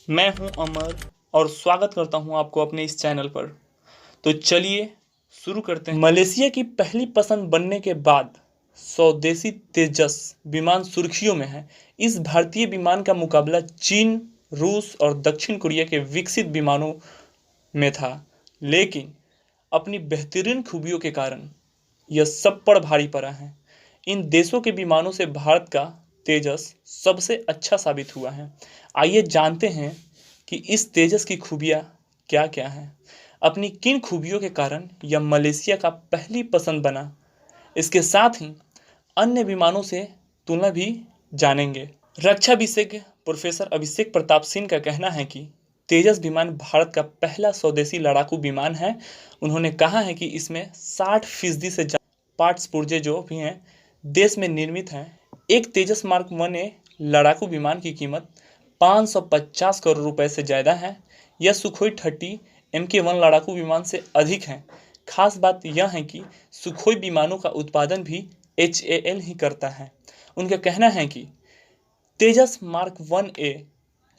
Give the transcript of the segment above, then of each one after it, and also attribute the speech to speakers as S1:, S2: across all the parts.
S1: मैं हूं अमर और स्वागत करता हूं आपको अपने इस चैनल पर। तो चलिए शुरू करते हैं। मलेशिया की पहली पसंद बनने के बाद स्वदेशी तेजस विमान सुर्खियों में है। इस भारतीय विमान का मुकाबला चीन, रूस और दक्षिण कोरिया के विकसित विमानों में था, लेकिन अपनी बेहतरीन खूबियों के कारण यह सब पर भारी पड़ा है। इन देशों के विमानों से भारत का तेजस सबसे अच्छा साबित हुआ है। आइए जानते हैं कि इस तेजस की खूबियाँ क्या क्या हैं, अपनी किन खूबियों के कारण यह मलेशिया का पहली पसंद बना। इसके साथ ही अन्य विमानों से तुलना भी जानेंगे। रक्षा विशेषज्ञ प्रोफेसर अभिषेक प्रताप सिंह का कहना है कि तेजस विमान भारत का पहला स्वदेशी लड़ाकू विमान है। उन्होंने कहा है कि इसमें 60% से ज़्यादा पार्ट्स पुर्जे जो भी हैं देश में निर्मित हैं। एक तेजस मार्क 1A लड़ाकू विमान की कीमत 550 करोड़ रुपए से ज़्यादा है। यह सुखोई 30 MK1 लड़ाकू विमान से अधिक है। खास बात यह है कि सुखोई विमानों का उत्पादन भी HAL ही करता है। उनका कहना है कि तेजस मार्क 1A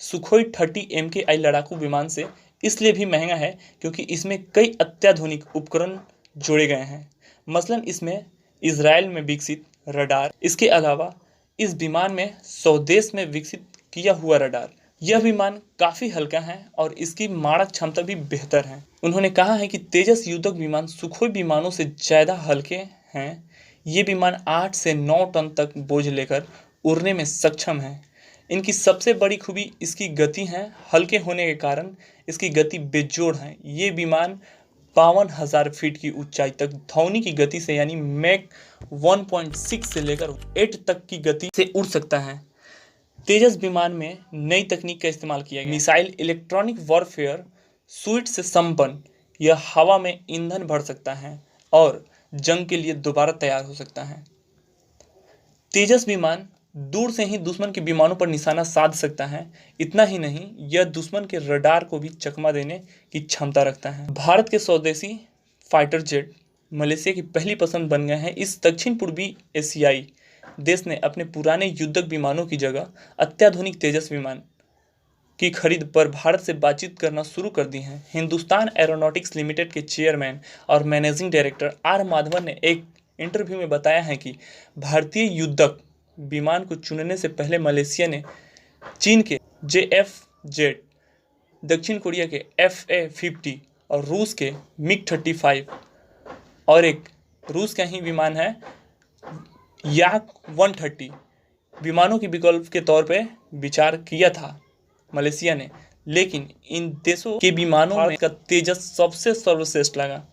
S1: सुखोई 30 MKI लड़ाकू विमान से इसलिए भी महंगा है क्योंकि इसमें कई अत्याधुनिक उपकरण जोड़े गए हैं। मसलन इसमें इजराइल में विकसित रडार, इसके अलावा इस विमान में स्वदेश में विकसित किया हुआ रडार। यह विमान काफ़ी हल्का है और इसकी मारक क्षमता भी बेहतर है। उन्होंने कहा है कि तेजस युद्धक विमान सुखोई विमानों से ज़्यादा हल्के हैं। ये विमान 8 से 9 टन तक बोझ लेकर उड़ने में सक्षम है। इनकी सबसे बड़ी खूबी इसकी गति है। हल्के होने के कारण इसकी गति बेजोड़ है। ये विमान 52,000 फीट की ऊंचाई तक ध्वनि की गति से यानी मैक 1.6 से लेकर 8 तक की गति से उड़ सकता है। तेजस विमान में नई तकनीक का इस्तेमाल किया गया। मिसाइल इलेक्ट्रॉनिक वॉरफेयर सुइट से संपन्न यह हवा में ईंधन भर सकता है और जंग के लिए दोबारा तैयार हो सकता है। तेजस विमान दूर से ही दुश्मन के विमानों पर निशाना साध सकता है। इतना ही नहीं, यह दुश्मन के रडार को भी चकमा देने की क्षमता रखता है। भारत के स्वदेशी फाइटर जेट मलेशिया की पहली पसंद बन गए हैं। इस दक्षिण पूर्वी एशियाई देश ने अपने पुराने युद्धक विमानों की जगह अत्याधुनिक तेजस विमान की खरीद पर भारत से बातचीत करना शुरू कर दी है। हिंदुस्तान एरोनॉटिक्स लिमिटेड के चेयरमैन और मैनेजिंग डायरेक्टर आर माधवन ने एक इंटरव्यू में बताया है कि भारतीय युद्धक विमान को चुनने से पहले मलेशिया ने चीन के JF-Z, दक्षिण कोरिया के FA-50 और रूस के MiG-35 और एक रूस का ही विमान है Yak-130 विमानों के विकल्प के तौर पर विचार किया था मलेशिया ने, लेकिन इन देशों के विमानों में का तेजस सबसे सर्वश्रेष्ठ लगा।